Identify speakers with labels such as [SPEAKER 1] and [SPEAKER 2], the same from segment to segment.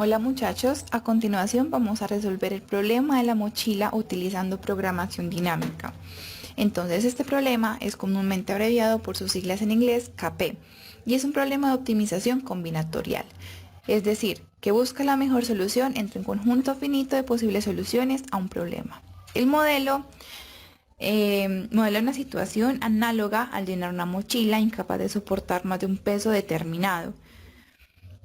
[SPEAKER 1] Hola muchachos, a continuación vamos a resolver el problema de la mochila utilizando programación dinámica. Entonces este problema es comúnmente abreviado por sus siglas en inglés KP y es un problema de optimización combinatorial, es decir, que busca la mejor solución entre un conjunto finito de posibles soluciones a un problema. El modelo modela una situación análoga al llenar una mochila incapaz de soportar más de un peso determinado.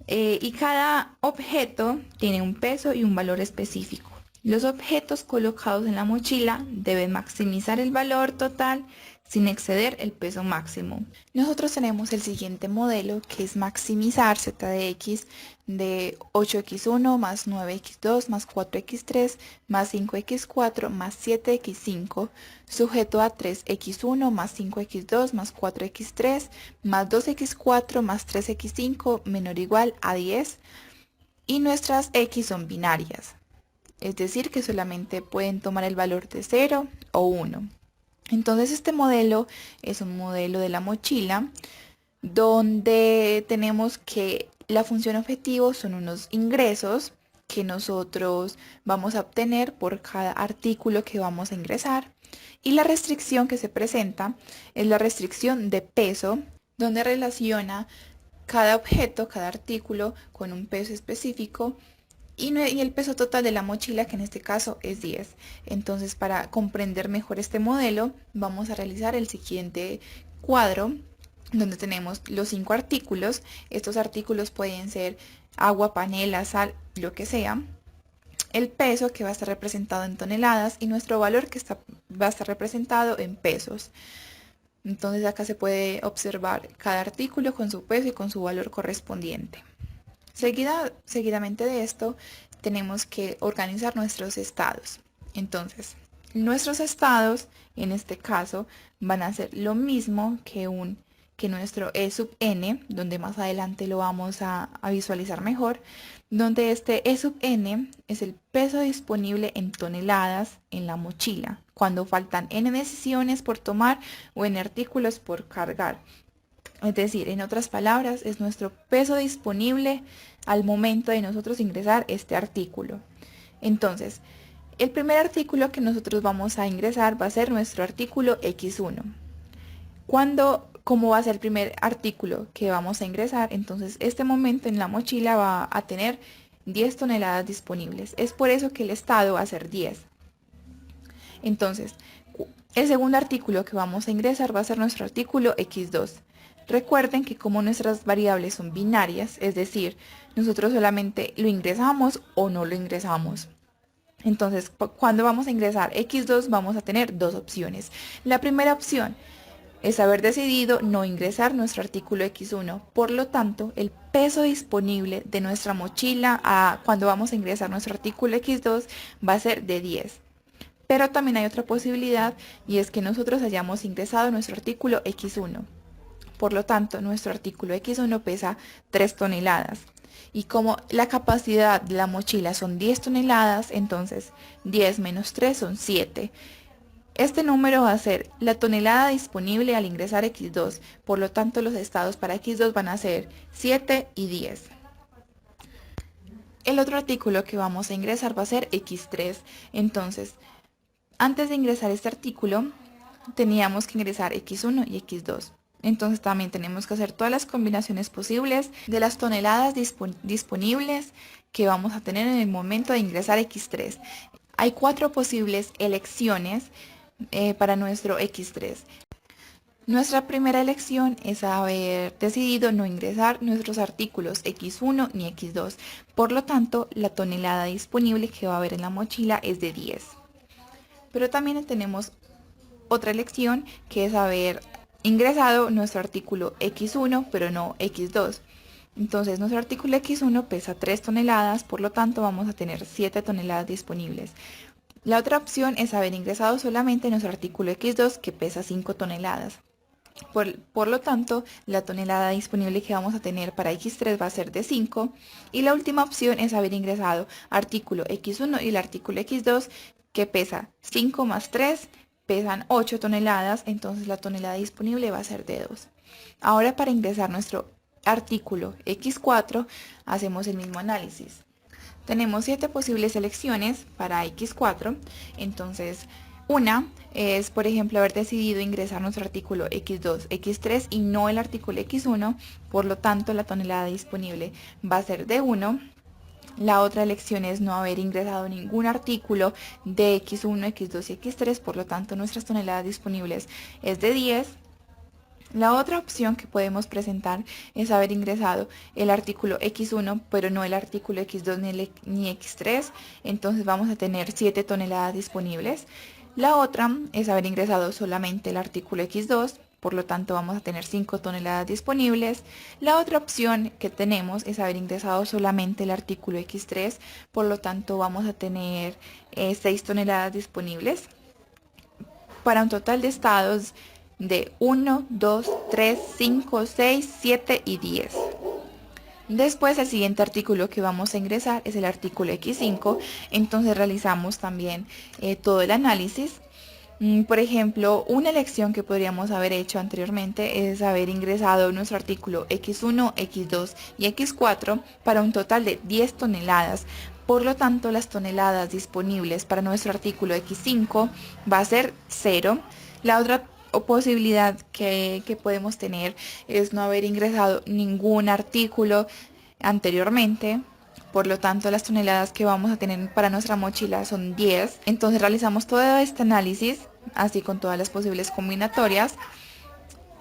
[SPEAKER 1] Y cada objeto tiene un peso y un valor específico. Los objetos colocados en la mochila deben maximizar el valor total sin exceder el peso máximo. Nosotros tenemos el siguiente modelo que es maximizar z de x de 8x1 más 9x2 más 4x3 más 5x4 más 7x5 sujeto a 3x1 más 5x2 más 4x3 más 2x4 más 3x5 menor o igual a 10 y nuestras x son binarias, es decir que solamente pueden tomar el valor de 0 o 1. Entonces este modelo es un modelo de la mochila donde tenemos que la función objetivo son unos ingresos que nosotros vamos a obtener por cada artículo que vamos a ingresar. Y la restricción que se presenta es la restricción de peso, donde relaciona cada objeto, cada artículo con un peso específico y el peso total de la mochila, que en este caso es 10. Entonces, para comprender mejor este modelo, vamos a realizar el siguiente cuadro, donde tenemos los 5 artículos. Estos artículos pueden ser agua, panela, sal, lo que sea. El peso, que va a estar representado en toneladas, y nuestro valor, que va a estar representado en pesos. Entonces acá se puede observar cada artículo con su peso y con su valor correspondiente. Seguidamente de esto, tenemos que organizar nuestros estados. Entonces, nuestros estados, en este caso, van a ser lo mismo que nuestro E sub n, donde más adelante lo vamos a visualizar mejor, donde este E sub n es el peso disponible en toneladas en la mochila, cuando faltan n decisiones por tomar o n artículos por cargar. Es decir, en otras palabras, es nuestro peso disponible al momento de nosotros ingresar este artículo. Entonces, el primer artículo que nosotros vamos a ingresar va a ser nuestro artículo X1. ¿Cómo va a ser el primer artículo que vamos a ingresar? Entonces, este momento en la mochila va a tener 10 toneladas disponibles. Es por eso que el estado va a ser 10. Entonces, el segundo artículo que vamos a ingresar va a ser nuestro artículo X2. Recuerden que como nuestras variables son binarias, es decir, nosotros solamente lo ingresamos o no lo ingresamos. Entonces, cuando vamos a ingresar X2 vamos a tener dos opciones. La primera opción es haber decidido no ingresar nuestro artículo X1. Por lo tanto, el peso disponible de nuestra mochila cuando vamos a ingresar nuestro artículo X2 va a ser de 10. Pero también hay otra posibilidad y es que nosotros hayamos ingresado nuestro artículo X1. Por lo tanto, nuestro artículo X1 pesa 3 toneladas. Y como la capacidad de la mochila son 10 toneladas, entonces 10 menos 3 son 7. Este número va a ser la tonelada disponible al ingresar X2. Por lo tanto, los estados para X2 van a ser 7 y 10. El otro artículo que vamos a ingresar va a ser X3. Entonces, antes de ingresar este artículo, teníamos que ingresar X1 y X2. Entonces también tenemos que hacer todas las combinaciones posibles de las toneladas disponibles que vamos a tener en el momento de ingresar X3. Hay 4 posibles elecciones para nuestro X3. Nuestra primera elección es haber decidido no ingresar nuestros artículos X1 ni X2. Por lo tanto, la tonelada disponible que va a haber en la mochila es de 10. Pero también tenemos otra elección que es haber ingresado nuestro artículo X1 pero no X2. Entonces nuestro artículo X1 pesa 3 toneladas, por lo tanto vamos a tener 7 toneladas disponibles. La otra opción es haber ingresado solamente nuestro artículo X2 que pesa 5 toneladas. Por lo tanto, la tonelada disponible que vamos a tener para X3 va a ser de 5. Y la última opción es haber ingresado artículo X1 y el artículo X2 que pesa 5 más 3, pesan 8 toneladas, entonces la tonelada disponible va a ser de 2. Ahora para ingresar nuestro artículo X4 hacemos el mismo análisis. Tenemos 7 posibles selecciones para X4, entonces una es, por ejemplo, haber decidido ingresar nuestro artículo X2, X3 y no el artículo X1, por lo tanto la tonelada disponible va a ser de 1. La otra elección es no haber ingresado ningún artículo de X1, X2 y X3, por lo tanto nuestras toneladas disponibles es de 10. La otra opción que podemos presentar es haber ingresado el artículo X1, pero no el artículo X2 ni X3, entonces vamos a tener 7 toneladas disponibles. La otra es haber ingresado solamente el artículo X2, por lo tanto vamos a tener 5 toneladas disponibles. La otra opción que tenemos es haber ingresado solamente el artículo X3, por lo tanto vamos a tener 6 toneladas disponibles, para un total de estados de 1, 2, 3, 5, 6, 7 y 10. Después el siguiente artículo que vamos a ingresar es el artículo X5, entonces realizamos también todo el análisis. Por ejemplo, una elección que podríamos haber hecho anteriormente es haber ingresado nuestro artículo X1, X2 y X4 para un total de 10 toneladas. Por lo tanto, las toneladas disponibles para nuestro artículo X5 va a ser 0. La otra posibilidad que podemos tener es no haber ingresado ningún artículo anteriormente. Por lo tanto, las toneladas que vamos a tener para nuestra mochila son 10. Entonces realizamos todo este análisis, así con todas las posibles combinatorias,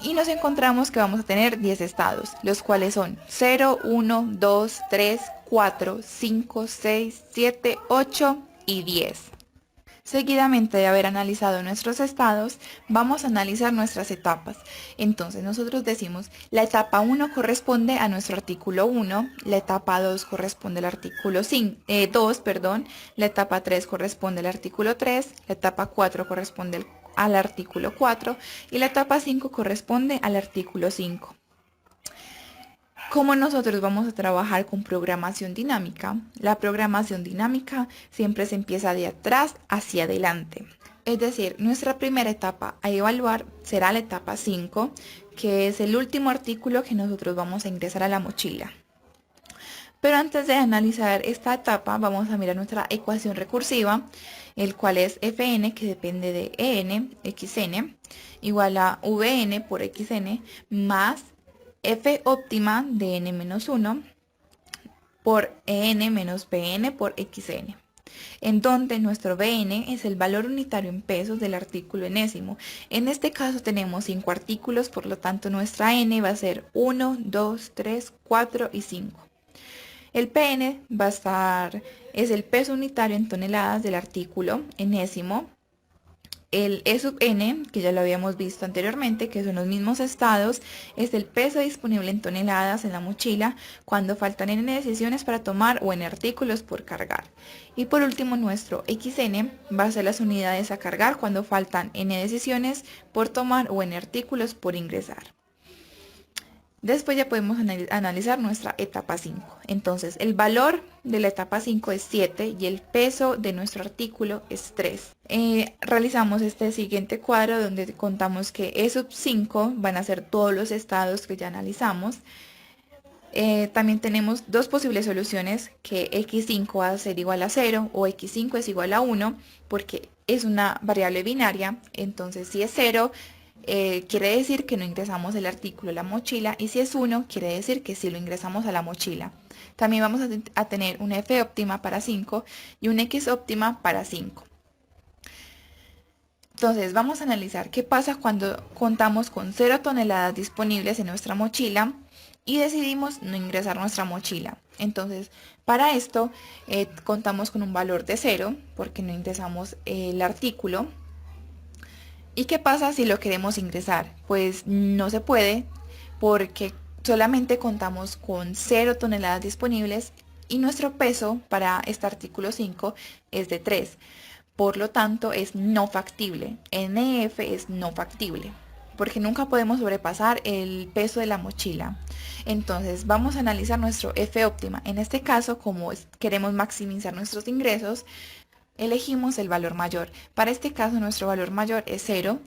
[SPEAKER 1] y nos encontramos que vamos a tener 10 estados, los cuales son 0, 1, 2, 3, 4, 5, 6, 7, 8 y 10. Seguidamente de haber analizado nuestros estados, vamos a analizar nuestras etapas. Entonces nosotros decimos, la etapa 1 corresponde a nuestro artículo 1, la etapa 2 corresponde al artículo 2, la etapa 3 corresponde al artículo 3, la etapa 4 corresponde al artículo 4 y la etapa 5 corresponde al artículo 5. Como nosotros vamos a trabajar con programación dinámica, la programación dinámica siempre se empieza de atrás hacia adelante. Es decir, nuestra primera etapa a evaluar será la etapa 5, que es el último artículo que nosotros vamos a ingresar a la mochila. Pero antes de analizar esta etapa, vamos a mirar nuestra ecuación recursiva, el cual es Fn, que depende de En, xn, igual a Vn por xn, más F óptima de n-1 por en menos Bn por xn, en donde nuestro Bn es el valor unitario en pesos del artículo enésimo. En este caso tenemos 5 artículos, por lo tanto nuestra n va a ser 1, 2, 3, 4 y 5. El Pn es el peso unitario en toneladas del artículo enésimo. El E sub n, que ya lo habíamos visto anteriormente, que son los mismos estados, es el peso disponible en toneladas en la mochila cuando faltan n decisiones para tomar o n artículos por cargar. Y por último, nuestro xn va a ser las unidades a cargar cuando faltan n decisiones por tomar o n artículos por ingresar. Después ya podemos analizar nuestra etapa 5. Entonces, el valor de la etapa 5 es 7 y el peso de nuestro artículo es 3. Realizamos este siguiente cuadro donde contamos que E sub 5 van a ser todos los estados que ya analizamos. También tenemos dos posibles soluciones, que x5 va a ser igual a 0 o x5 es igual a 1, porque es una variable binaria. Entonces, si es 0, quiere decir que no ingresamos el artículo a la mochila, y si es 1, quiere decir que sí lo ingresamos a la mochila. También vamos a tener una F óptima para 5 y una X óptima para 5. Entonces vamos a analizar qué pasa cuando contamos con 0 toneladas disponibles en nuestra mochila y decidimos no ingresar nuestra mochila. Entonces, para esto contamos con un valor de 0 porque no ingresamos el artículo. ¿Y qué pasa si lo queremos ingresar? Pues no se puede, porque solamente contamos con 0 toneladas disponibles y nuestro peso para este artículo 5 es de 3. Por lo tanto, es no factible. NF es no factible, porque nunca podemos sobrepasar el peso de la mochila. Entonces, vamos a analizar nuestro F óptima. En este caso, como queremos maximizar nuestros ingresos, elegimos el valor mayor. Para este caso nuestro valor mayor es 0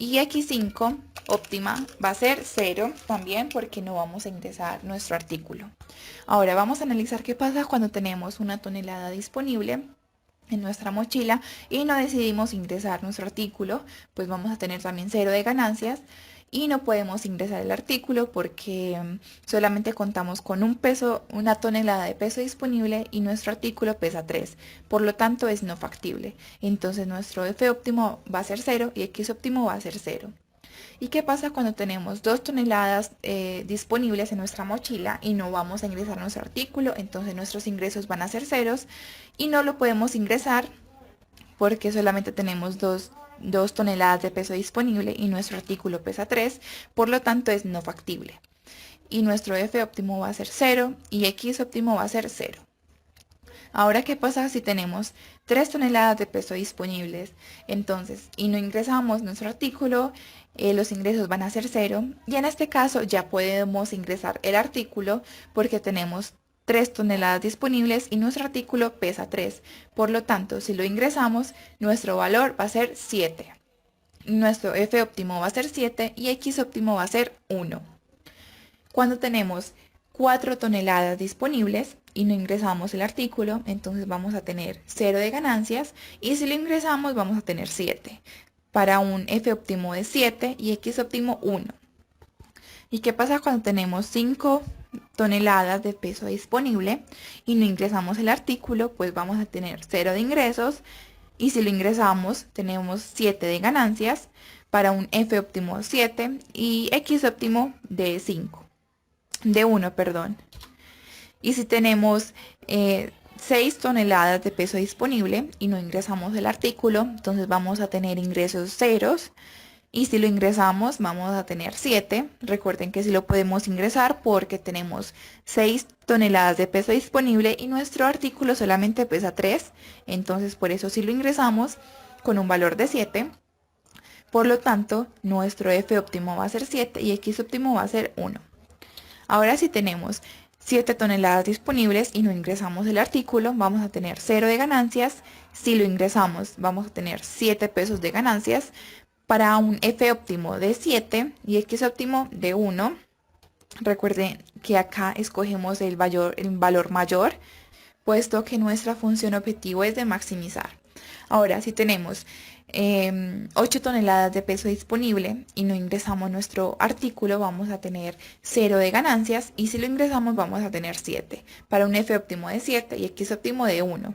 [SPEAKER 1] Y X5 óptima va a ser 0 también porque no vamos a ingresar nuestro artículo. Ahora vamos a analizar qué pasa cuando tenemos una tonelada disponible en nuestra mochila y no decidimos ingresar nuestro artículo, pues vamos a tener también 0 de ganancias y no podemos ingresar el artículo porque solamente contamos con un peso, una tonelada de peso disponible y nuestro artículo pesa 3, por lo tanto es no factible. Entonces nuestro F óptimo va a ser 0 y X óptimo va a ser 0. ¿Y qué pasa cuando tenemos 2 toneladas disponibles en nuestra mochila y no vamos a ingresar nuestro artículo? Entonces nuestros ingresos van a ser ceros y no lo podemos ingresar porque solamente tenemos 2 toneladas de peso disponible y nuestro artículo pesa 3, por lo tanto es no factible. Y nuestro F óptimo va a ser 0 y X óptimo va a ser 0. Ahora, ¿qué pasa si tenemos 3 toneladas de peso disponibles? Entonces, y no ingresamos nuestro artículo, los ingresos van a ser 0. Y en este caso ya podemos ingresar el artículo porque tenemos 3 toneladas disponibles y nuestro artículo pesa 3. Por lo tanto, si lo ingresamos, nuestro valor va a ser 7. Nuestro F óptimo va a ser 7 y X óptimo va a ser 1. Cuando tenemos 4 toneladas disponibles y no ingresamos el artículo, entonces vamos a tener 0 de ganancias y si lo ingresamos vamos a tener 7 para un F óptimo de 7 y X óptimo 1. ¿Y qué pasa cuando tenemos 5 toneladas de peso disponible y no ingresamos el artículo? Pues vamos a tener 0 de ingresos y si lo ingresamos tenemos 7 de ganancias para un F óptimo de 7 y X óptimo de 5. De 1, perdón. Y si tenemos 6 toneladas de peso disponible y no ingresamos el artículo, entonces vamos a tener ingresos ceros. Y si lo ingresamos, vamos a tener 7. Recuerden que sí lo podemos ingresar porque tenemos 6 toneladas de peso disponible y nuestro artículo solamente pesa 3. Entonces, por eso sí lo ingresamos con un valor de 7. Por lo tanto, nuestro F óptimo va a ser 7 y X óptimo va a ser 1. Ahora si tenemos 7 toneladas disponibles y no ingresamos el artículo, vamos a tener 0 de ganancias. Si lo ingresamos, vamos a tener 7 pesos de ganancias para un F óptimo de 7 y X óptimo de 1. Recuerden que acá escogemos el valor mayor, puesto que nuestra función objetivo es de maximizar. Ahora, si tenemos 8 toneladas de peso disponible y no ingresamos nuestro artículo, vamos a tener 0 de ganancias y si lo ingresamos vamos a tener 7 para un F óptimo de 7 y X óptimo de 1.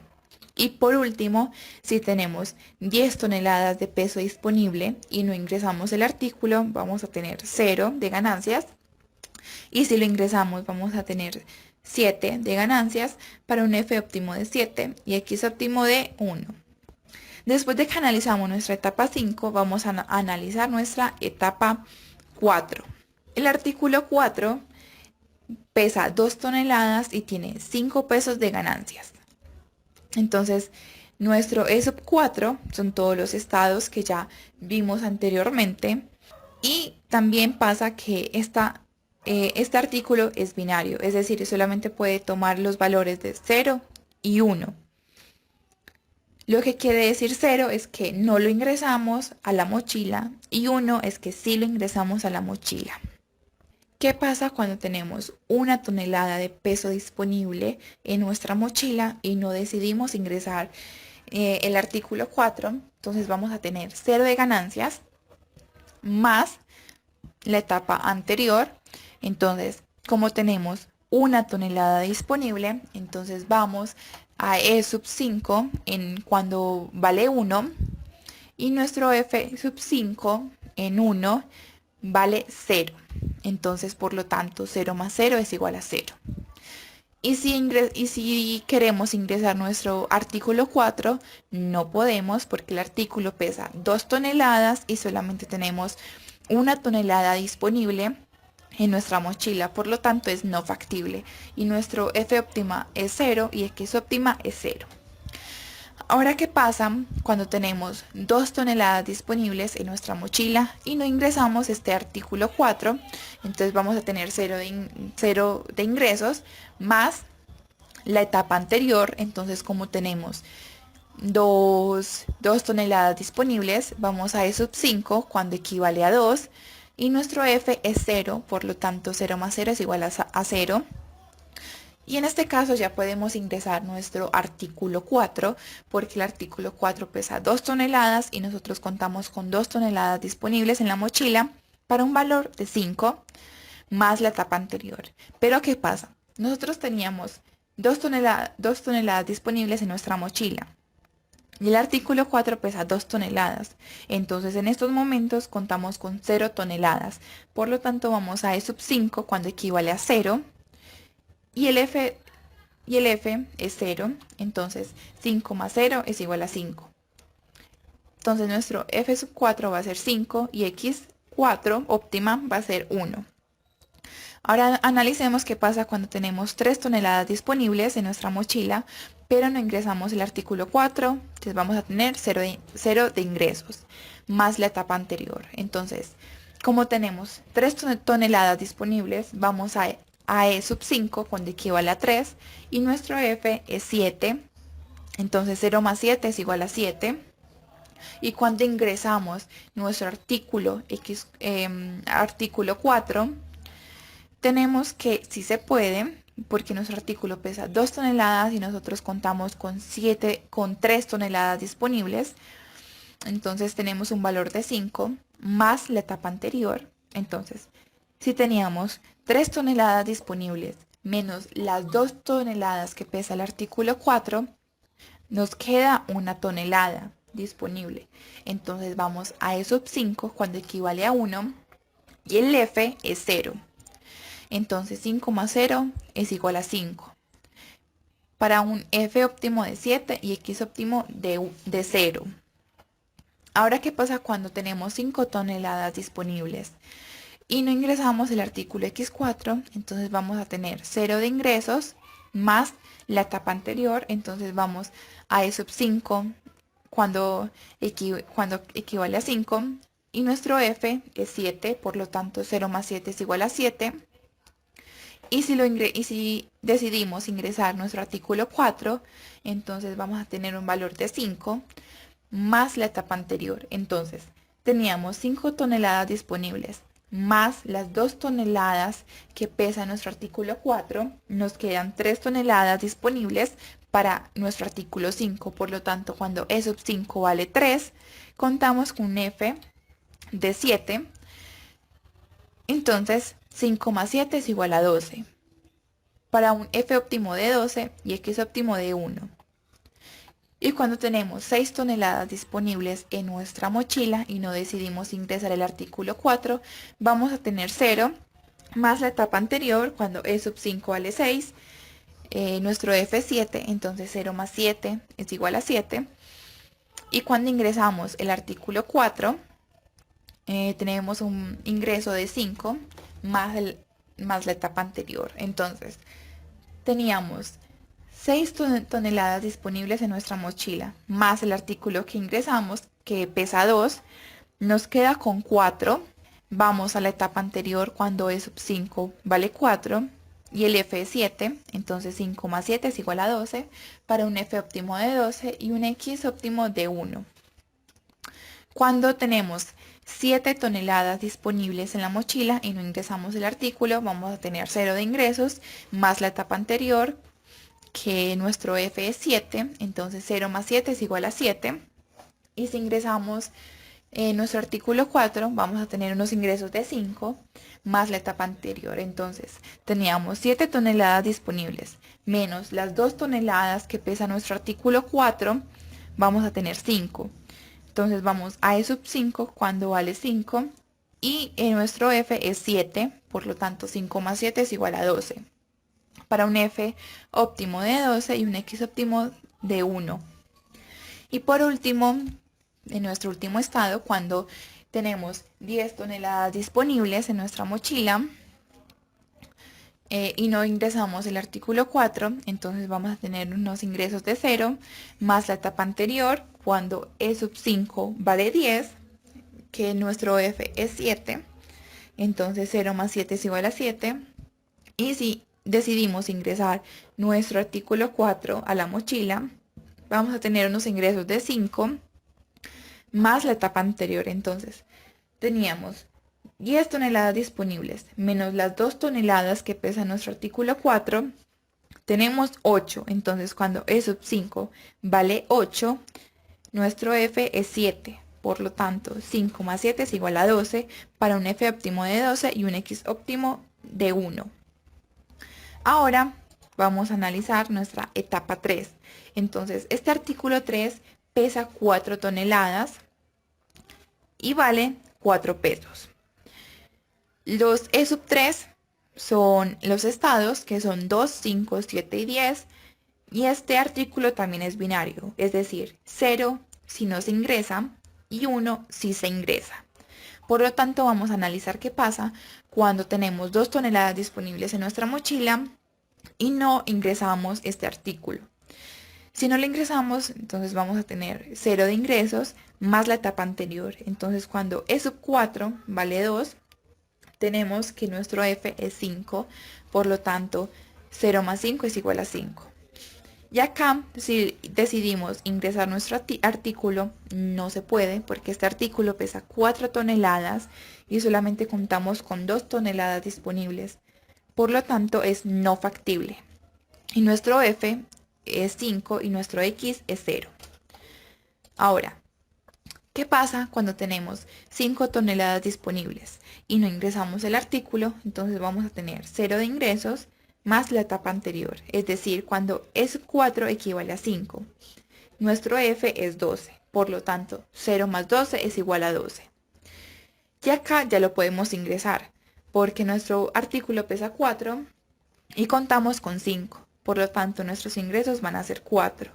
[SPEAKER 1] Y por último, si tenemos 10 toneladas de peso disponible y no ingresamos el artículo, vamos a tener 0 de ganancias y si lo ingresamos vamos a tener 7 de ganancias para un F óptimo de 7 y X óptimo de 1. Después de que analizamos nuestra etapa 5, vamos a analizar nuestra etapa 4. El artículo 4 pesa 2 toneladas y tiene 5 pesos de ganancias. Entonces, nuestro E sub 4 son todos los estados que ya vimos anteriormente. Y también pasa que este artículo es binario, es decir, solamente puede tomar los valores de 0 y 1. Lo que quiere decir 0 es que no lo ingresamos a la mochila y 1 es que sí lo ingresamos a la mochila. ¿Qué pasa cuando tenemos 1 tonelada de peso disponible en nuestra mochila y no decidimos ingresar el artículo 4? Entonces vamos a tener 0 de ganancias más la etapa anterior. Entonces, como tenemos 1 tonelada disponible, entonces vamos a E sub 5 cuando vale 1 y nuestro F sub 5 en 1 vale 0. Entonces, por lo tanto, 0 más 0 es igual a 0. Y si queremos ingresar nuestro artículo 4, no podemos porque el artículo pesa 2 toneladas y solamente tenemos 1 tonelada disponible en nuestra mochila, por lo tanto es no factible y nuestro F óptima es 0 y X óptima es 0. Ahora, ¿qué pasa cuando tenemos 2 toneladas disponibles en nuestra mochila y no ingresamos este artículo 4? Entonces vamos a tener 0 de ingresos más la etapa anterior. Entonces, como tenemos 2 toneladas disponibles, vamos a E sub 5 cuando equivale a 2 y nuestro F es 0, por lo tanto 0 más 0 es igual a 0. Y en este caso ya podemos ingresar nuestro artículo 4 porque el artículo 4 pesa 2 toneladas y nosotros contamos con 2 toneladas disponibles en la mochila para un valor de 5 más la etapa anterior. Pero ¿qué pasa? Nosotros teníamos 2 toneladas disponibles en nuestra mochila. Y el artículo 4 pesa 2 toneladas. Entonces en estos momentos contamos con 0 toneladas. Por lo tanto vamos a E sub 5 cuando equivale a 0. Y el F es 0. Entonces 5 más 0 es igual a 5. Entonces nuestro F sub 4 va a ser 5 y X4 óptima va a ser 1. Ahora analicemos qué pasa cuando tenemos 3 toneladas disponibles en nuestra mochila, pero no ingresamos el artículo 4, entonces vamos a tener 0 de ingresos, más la etapa anterior. Entonces, como tenemos 3 toneladas disponibles, vamos a E sub 5 cuando equivale a 3 y nuestro F es 7, entonces 0 más 7 es igual a 7. Y cuando ingresamos nuestro artículo 4, tenemos que, si se puede, porque nuestro artículo pesa 2 toneladas y nosotros contamos con 3 toneladas disponibles, entonces tenemos un valor de 5 más la etapa anterior. Entonces, si teníamos 3 toneladas disponibles menos las 2 toneladas que pesa el artículo 4, nos queda 1 tonelada disponible. Entonces vamos a E sub 5 cuando equivale a 1 y el F es 0. Entonces 5 más 0 es igual a 5. Para un F óptimo de 7 y X óptimo de 0. Ahora, ¿qué pasa cuando tenemos 5 toneladas disponibles y no ingresamos el artículo X4? Entonces vamos a tener 0 de ingresos más la etapa anterior. Entonces vamos a E sub 5 cuando equivale a 5 y nuestro F es 7, por lo tanto 0 más 7 es igual a 7. Y si decidimos ingresar nuestro artículo 4, entonces vamos a tener un valor de 5 más la etapa anterior. Entonces, teníamos 5 toneladas disponibles más las 2 toneladas que pesa nuestro artículo 4. Nos quedan 3 toneladas disponibles para nuestro artículo 5. Por lo tanto, cuando E sub 5 vale 3, contamos con un F de 7. Entonces, 5 más 7 es igual a 12. Para un F óptimo de 12 y X óptimo de 1. Y cuando tenemos 6 toneladas disponibles en nuestra mochila y no decidimos ingresar el artículo 4, vamos a tener 0 más la etapa anterior cuando E sub 5 vale 6. Nuestro F es 7, entonces 0 más 7 es igual a 7. Y cuando ingresamos el artículo 4, tenemos un ingreso de 5 más la etapa anterior. Entonces, teníamos 6 toneladas disponibles en nuestra mochila, más el artículo que ingresamos, que pesa 2, nos queda con 4. Vamos a la etapa anterior cuando E sub 5 vale 4 y el F es 7, entonces 5 más 7 es igual a 12 para un F óptimo de 12 y un X óptimo de 1. Cuando tenemos 7 toneladas disponibles en la mochila y no ingresamos el artículo, vamos a tener 0 de ingresos más la etapa anterior, que nuestro F es 7, entonces 0 más 7 es igual a 7. Y si ingresamos nuestro artículo 4, vamos a tener unos ingresos de 5 más la etapa anterior. Entonces teníamos 7 toneladas disponibles menos las 2 toneladas que pesa nuestro artículo 4, vamos a tener 5. Entonces vamos a E sub 5 cuando vale 5 y nuestro F es 7, por lo tanto 5 más 7 es igual a 12. Para un F óptimo de 12 y un X óptimo de 1. Y por último, en nuestro último estado, cuando tenemos 10 toneladas disponibles en nuestra mochila y no ingresamos el artículo 4, entonces vamos a tener unos ingresos de 0 más la etapa anterior cuando E sub 5 vale 10, que nuestro F es 7, entonces 0 más 7 es igual a 7. Y si decidimos ingresar nuestro artículo 4 a la mochila, vamos a tener unos ingresos de 5 más la etapa anterior. Entonces, teníamos 10 toneladas disponibles menos las 2 toneladas que pesa nuestro artículo 4, tenemos 8. Entonces, cuando E sub 5 vale 8, nuestro F es 7. Por lo tanto, 5 más 7 es igual a 12 para un F óptimo de 12 y un X óptimo de 1. Ahora vamos a analizar nuestra etapa 3. Entonces, este artículo 3 pesa 4 toneladas y vale 4 pesos. Los E sub 3 son los estados, que son 2, 5, 7 y 10. Y este artículo también es binario, es decir, 0 si no se ingresa y 1 si se ingresa. Por lo tanto, vamos a analizar qué pasa cuando tenemos 2 toneladas disponibles en nuestra mochila y no ingresamos este artículo. Si no lo ingresamos, entonces vamos a tener 0 de ingresos más la etapa anterior. Entonces, cuando E sub 4 vale 2, tenemos que nuestro F es 5. Por lo tanto, 0 más 5 es igual a 5. Y acá, si decidimos ingresar nuestro artículo, no se puede porque este artículo pesa 4 toneladas y solamente contamos con 2 toneladas disponibles. Por lo tanto, es no factible. Y nuestro F es 5 y nuestro X es 0. Ahora, ¿qué pasa cuando tenemos 5 toneladas disponibles y no ingresamos el artículo? Entonces vamos a tener 0 de ingresos más la etapa anterior, es decir, cuando E sub 4 equivale a 5. Nuestro F es 12, por lo tanto, 0 más 12 es igual a 12. Y acá ya lo podemos ingresar, porque nuestro artículo pesa 4 y contamos con 5. Por lo tanto, nuestros ingresos van a ser 4.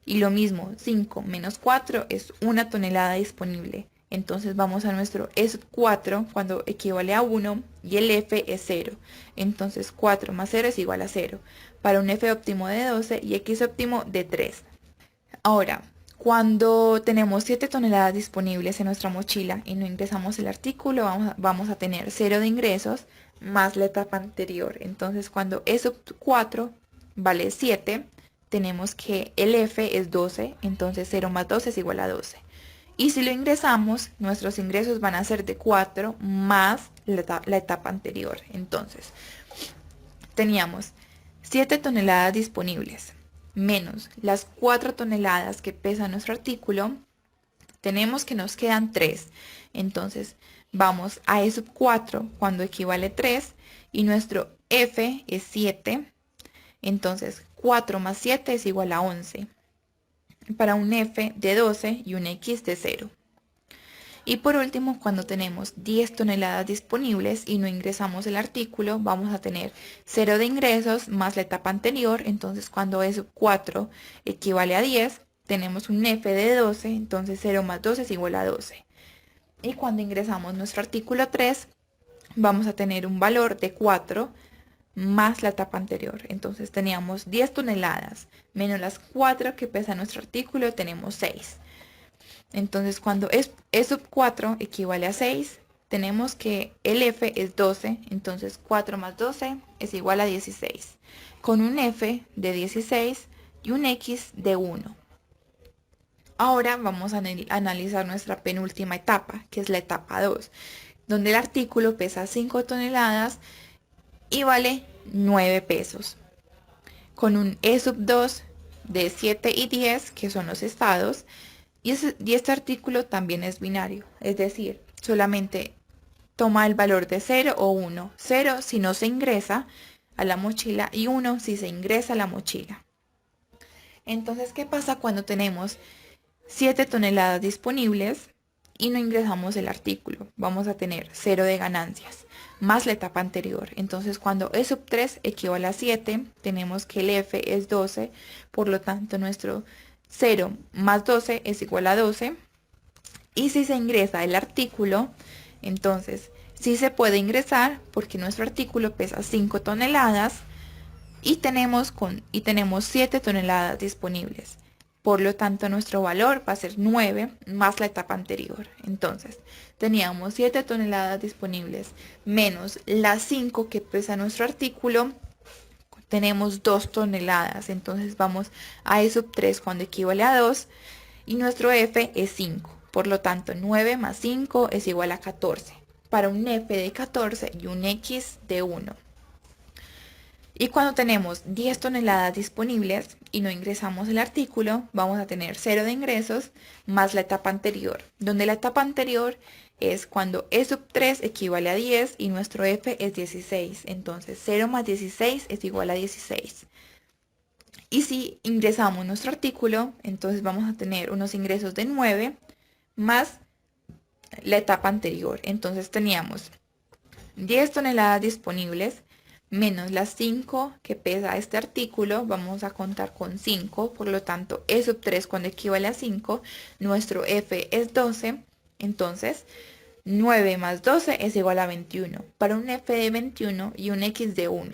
[SPEAKER 1] Y lo mismo, 5 menos 4 es 1 tonelada disponible. Entonces vamos a nuestro E sub 4 cuando equivale a 1 y el F es 0. Entonces 4 más 0 es igual a 0 para un F óptimo de 12 y X óptimo de 3. Ahora, cuando tenemos 7 toneladas disponibles en nuestra mochila y no ingresamos el artículo, vamos a tener 0 de ingresos más la etapa anterior. Entonces cuando E sub 4 vale 7, tenemos que el F es 12, entonces 0 más 12 es igual a 12. Y si lo ingresamos, nuestros ingresos van a ser de 4 más la etapa anterior. Entonces, teníamos 7 toneladas disponibles menos las 4 toneladas que pesa nuestro artículo. Tenemos que nos quedan 3. Entonces, vamos a E sub 4 cuando equivale a 3 y nuestro F es 7. Entonces, 4 más 7 es igual a 11 para un F de 12 y un X de 0. Y por último, cuando tenemos 10 toneladas disponibles y no ingresamos el artículo, vamos a tener 0 de ingresos más la etapa anterior. Entonces, cuando E sub 4 equivale a 10, tenemos un F de 12, entonces 0 más 12 es igual a 12. Y cuando ingresamos nuestro artículo 3, vamos a tener un valor de 4 más la etapa anterior. Entonces teníamos 10 toneladas menos las 4 que pesa nuestro artículo, tenemos 6. Entonces cuando E sub 4 equivale a 6, tenemos que el F es 12, entonces 4 más 12 es igual a 16, con un F de 16 y un X de 1. Ahora vamos a analizar nuestra penúltima etapa, que es la etapa 2, donde el artículo pesa 5 toneladas y vale 9 pesos, con un E sub 2 de 7 y 10, que son los estados, y este artículo también es binario, es decir, solamente toma el valor de 0 o 1. 0 si no se ingresa a la mochila y 1 si se ingresa a la mochila. Entonces, ¿qué pasa cuando tenemos 7 toneladas disponibles y no ingresamos el artículo? Vamos a tener 0 de ganancias más la etapa anterior. Entonces, cuando E sub 3 equivale a 7, tenemos que el F es 12, por lo tanto nuestro 0 más 12 es igual a 12. Y si se ingresa el artículo, entonces sí se puede ingresar porque nuestro artículo pesa 5 toneladas y tenemos 7 toneladas disponibles. Por lo tanto, nuestro valor va a ser 9 más la etapa anterior. Entonces, teníamos 7 toneladas disponibles menos las 5 que pesa nuestro artículo. tenemos 2 toneladas, entonces vamos a E sub 3 cuando equivale a 2 y nuestro F es 5. Por lo tanto, 9 más 5 es igual a 14. Para un F de 14 y un X de 1. Y cuando tenemos 10 toneladas disponibles y no ingresamos el artículo, vamos a tener 0 de ingresos más la etapa anterior, donde la etapa anterior es cuando E sub 3 equivale a 10 y nuestro F es 16. Entonces 0 más 16 es igual a 16. Y si ingresamos nuestro artículo, entonces vamos a tener unos ingresos de 9 más la etapa anterior. Entonces teníamos 10 toneladas disponibles menos las 5 que pesa este artículo, vamos a contar con 5, por lo tanto E sub 3 cuando equivale a 5, nuestro F es 12, entonces 9 más 12 es igual a 21, para un F de 21 y un X de 1.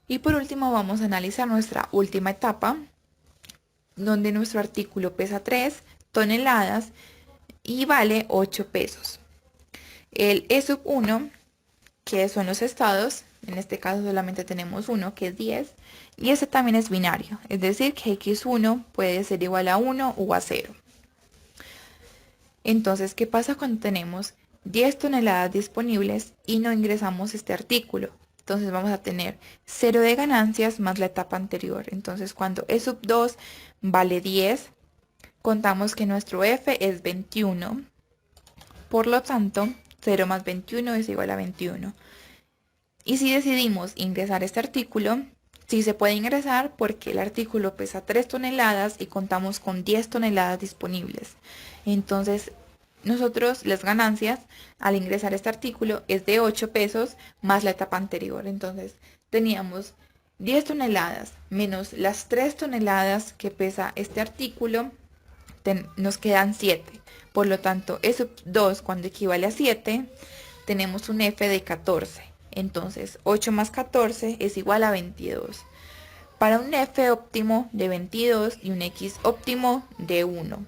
[SPEAKER 1] Y por último vamos a analizar nuestra última etapa, donde nuestro artículo pesa 3 toneladas y vale 8 pesos. El E sub 1, que son los estados, en este caso solamente tenemos uno, que es 10, y ese también es binario, es decir, que x1 puede ser igual a 1 o a 0. Entonces, ¿qué pasa cuando tenemos 10 toneladas disponibles y no ingresamos este artículo? Entonces vamos a tener 0 de ganancias más la etapa anterior. Entonces, cuando E sub 2 vale 10, contamos que nuestro F es 21. Por lo tanto, 0 más 21 es igual a 21. Y si decidimos ingresar este artículo, sí se puede ingresar porque el artículo pesa 3 toneladas y contamos con 10 toneladas disponibles. Entonces, nosotros las ganancias al ingresar este artículo es de 8 pesos más la etapa anterior. Entonces, teníamos 10 toneladas menos las 3 toneladas que pesa este artículo, nos quedan 7. Por lo tanto, E sub 2 cuando equivale a 7, tenemos un F de 14. Entonces, 8 más 14 es igual a 22. Para un F óptimo de 22 y un X óptimo de 1.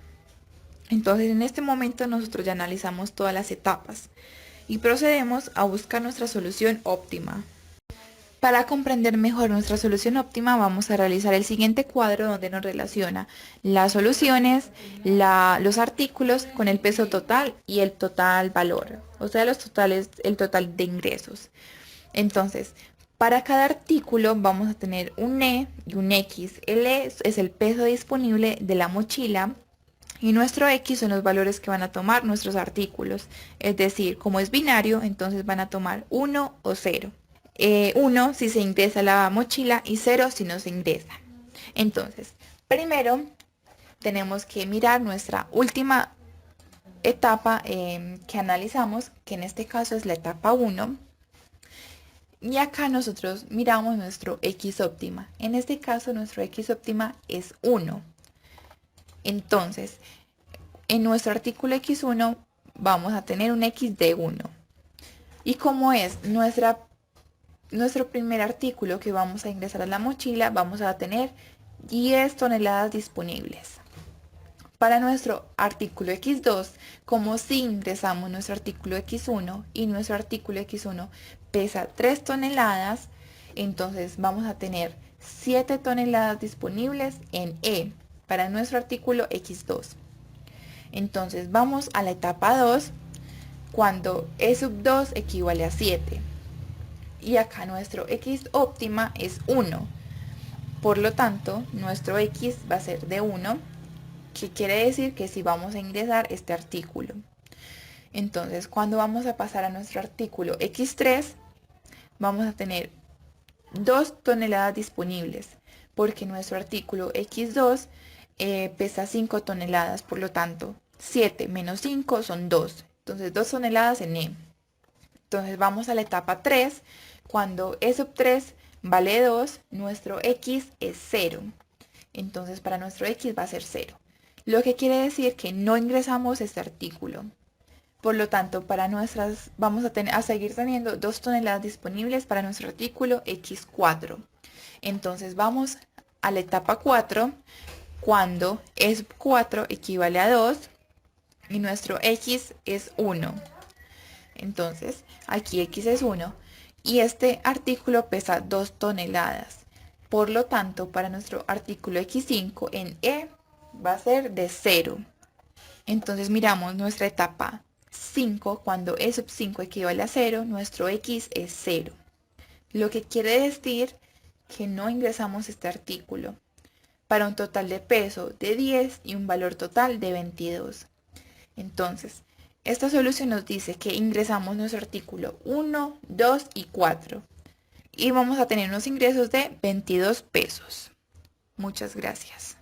[SPEAKER 1] Entonces, en este momento nosotros ya analizamos todas las etapas y procedemos a buscar nuestra solución óptima. Para comprender mejor nuestra solución óptima, vamos a realizar el siguiente cuadro donde nos relaciona las soluciones, los artículos con el peso total y el total valor, o sea, los totales, el total de ingresos. Entonces, para cada artículo vamos a tener un E y un X. El E es el peso disponible de la mochila y nuestro X son los valores que van a tomar nuestros artículos. Es decir, como es binario, entonces van a tomar 1 o 0. 1 si se ingresa la mochila y 0 si no se ingresa. Entonces, primero tenemos que mirar nuestra última etapa que analizamos, que en este caso es la etapa 1. Y acá nosotros miramos nuestro X óptima. En este caso nuestro X óptima es 1. Entonces, en nuestro artículo X1 vamos a tener un X de 1. Y como es nuestro primer artículo que vamos a ingresar a la mochila, vamos a tener 10 toneladas disponibles. Para nuestro artículo X2, como si ingresamos nuestro artículo X1 y nuestro artículo X1 pesa 3 toneladas, entonces vamos a tener 7 toneladas disponibles en E para nuestro artículo X2. Entonces vamos a la etapa 2 cuando E sub 2 equivale a 7. Y acá nuestro X óptima es 1. Por lo tanto, nuestro X va a ser de 1, que quiere decir que si vamos a ingresar este artículo. Entonces, cuando vamos a pasar a nuestro artículo X3, vamos a tener 2 toneladas disponibles, porque nuestro artículo X2 pesa 5 toneladas, por lo tanto, 7 menos 5 son 2. Entonces, 2 toneladas en E. Entonces, vamos a la etapa 3. Cuando E sub 3 vale 2, nuestro X es 0. Entonces, para nuestro X va a ser 0. Lo que quiere decir que no ingresamos este artículo. Por lo tanto, vamos a seguir teniendo 2 toneladas disponibles para nuestro artículo X4. Entonces, vamos a la etapa 4, cuando E sub 4 equivale a 2 y nuestro X es 1. Entonces, aquí X es 1 y este artículo pesa 2 toneladas. Por lo tanto, para nuestro artículo X5 en E va a ser de 0. Entonces miramos nuestra etapa 5, cuando E sub 5 equivale a 0, nuestro X es 0. Lo que quiere decir que no ingresamos este artículo, para un total de peso de 10 y un valor total de 22. Entonces, esta solución nos dice que ingresamos nuestro artículo 1, 2 y 4. Y vamos a tener unos ingresos de 22 pesos. Muchas gracias.